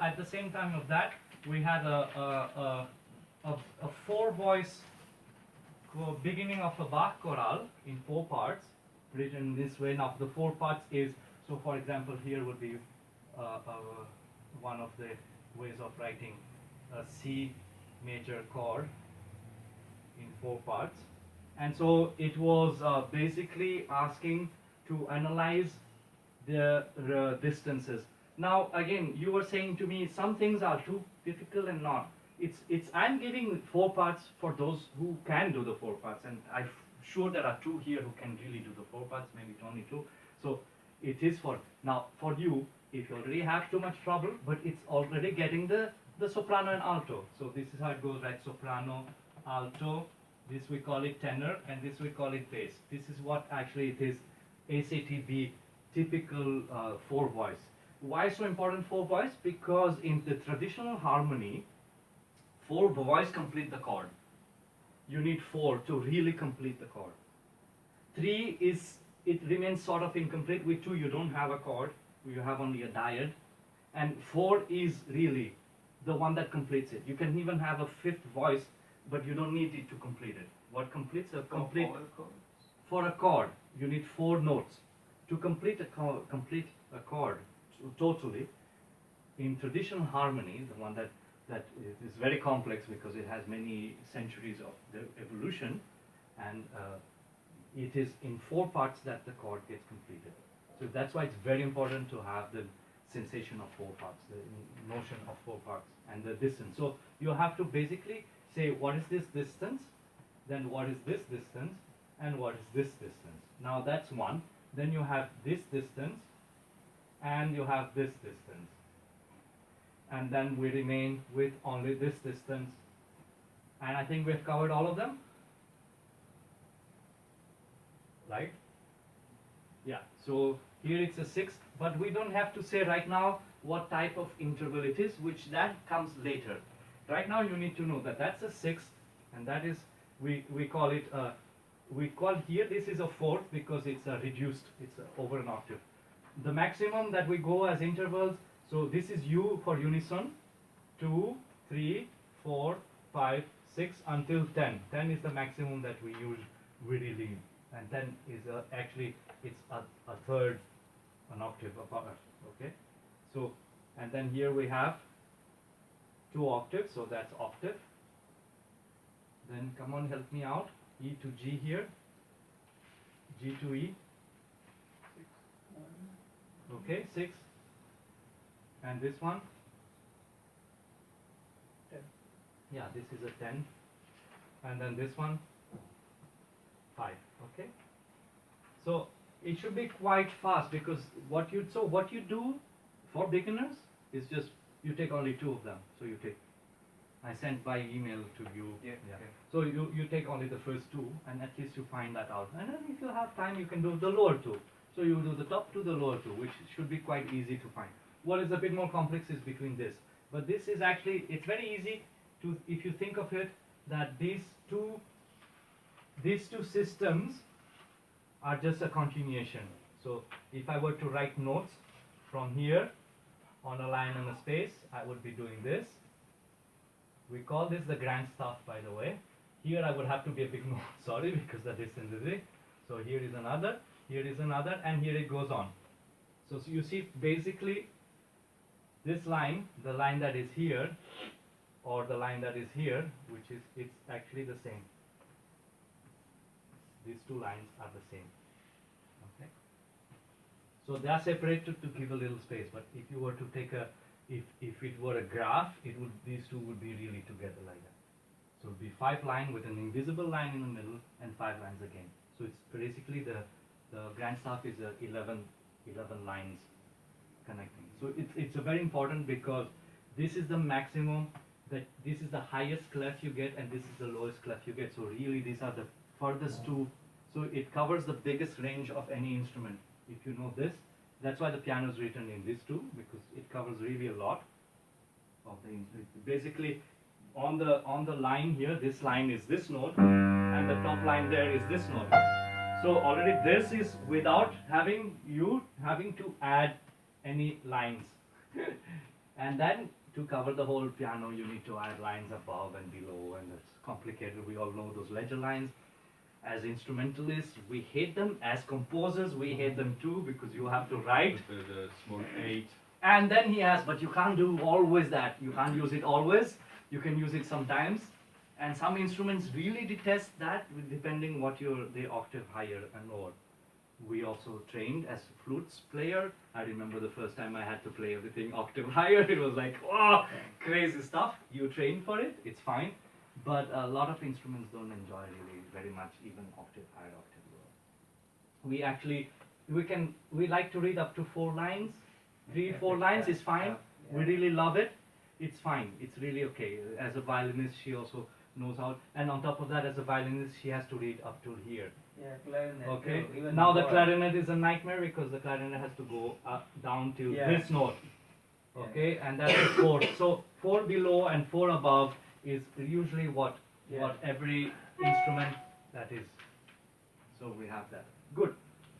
at the same time of that, we had a four-voice beginning of a Bach choral in 4 parts, written this way. Now the 4 parts is, so for example, here would be one of the ways of writing a C major chord in 4 parts. And so it was basically asking to analyze the distances. Now again, you were saying to me some things are too difficult and not. I'm giving 4 parts for those who can do the 4 parts, and I'm sure there are 2 here who can really do the 4 parts, maybe only 2. So it is for now for you. If you already have too much trouble, but it's already getting the soprano and alto. So this is how it goes, right? Soprano, alto. This we call it tenor, and this we call it bass. This is what actually it is, ACTB, typical 4 voice. Why so important 4 voice? Because in the traditional harmony, 4 voice complete the chord. You need 4 to really complete the chord. 3 is, it remains sort of incomplete. With 2 you don't have a chord, you have only a dyad, and 4 is really the one that completes it. You can even have a 5th voice, but you don't need it to complete it. What completes a complete for a chord? You need 4 notes to complete a chord totally. In traditional harmony, the one that is very complex because it has many centuries of the evolution, and it is in 4 parts that the chord gets completed. So that's why it's very important to have the sensation of 4 parts, the notion of 4 parts, and the distance. So you have to basically say, what is this distance, then what is this distance, and what is this distance. Now that's one. Then you have this distance, and you have this distance. And then we remain with only this distance. And I think we've covered all of them. Right? Yeah, so here it's a 6, but we don't have to say right now what type of interval it is, which that comes later. Right now you need to know that that's a 6, and that is, we call it, we call here, this is a 4th because it's a reduced, it's over an octave. The maximum that we go as intervals, so this is U for unison, 2, 3, 4, 5, 6 until 10. 10 is the maximum that we use, we really, and 10 is actually, it's a third, an octave apart, okay? So, and then here we have 2 octaves, so that's octave. Then come on, help me out. E to G here, G to E. Okay, 6. And this one? 10. Yeah, this is a 10. And then this one? 5. Okay. So it should be quite fast, because what you do for beginners is just you take only 2 of them. So you take, I sent by email to you. Yeah. Okay. So you take only the first 2, and at least you find that out. And then if you have time, you can do the lower 2. So you do the top 2, the lower 2, which should be quite easy to find. What is a bit more complex is between this. But this is actually, it's very easy to, if you think of it, that these two systems are just a continuation. So if I were to write notes from here on a line and a space, I would be doing this. We call this the grand staff, by the way. Here I would have to be a bit more sorry because the distance is big. So here is another, and here it goes on. So you see basically this line, the line that is here, or the line that is here, which is, it's actually the same. These 2 lines are the same. Okay. So they are separated to give a little space, but if you were to take a, if it were a graph, it would, these 2 would be really together like that. So it would be 5 lines with an invisible line in the middle and 5 lines again. So it's basically the grand staff is 11 lines connecting. So it's a very important, because this is the maximum, that this is the highest clef you get, and this is the lowest clef you get. So really these are the furthest 2. So it covers the biggest range of any instrument. If you know this, that's why the piano is written in this 2, because it covers really a lot of the instrument. Basically on the line here, this line is this note, and the top line there is this note. So already this is without having to add any lines. And then to cover the whole piano, you need to add lines above and below, and it's complicated. We all know those ledger lines. As instrumentalists, we hate them. As composers, we hate them too, because you have to write. The small 8. And then he has, but you can't do always that. You can't use it always. You can use it sometimes. And some instruments really detest that, depending what the octave higher and lower. We also trained as flutes player. I remember the first time I had to play everything octave higher. It was like, oh, crazy stuff. You train for it, it's fine. But a lot of instruments don't enjoy really very much even octave higher, octave lower. We like to read up to 4 lines. 3-4 lines is fine. We really love it. It's fine. It's really okay. As a violinist, she also knows how. And on top of that, as a violinist, she has to read up till here. Yeah, clarinet. Okay. Too, even Now the more. clarinet is a nightmare because the clarinet has to go down till this note. Okay, and that's the 4. So 4 below and 4 above is usually what every instrument that is. So we have that. Good.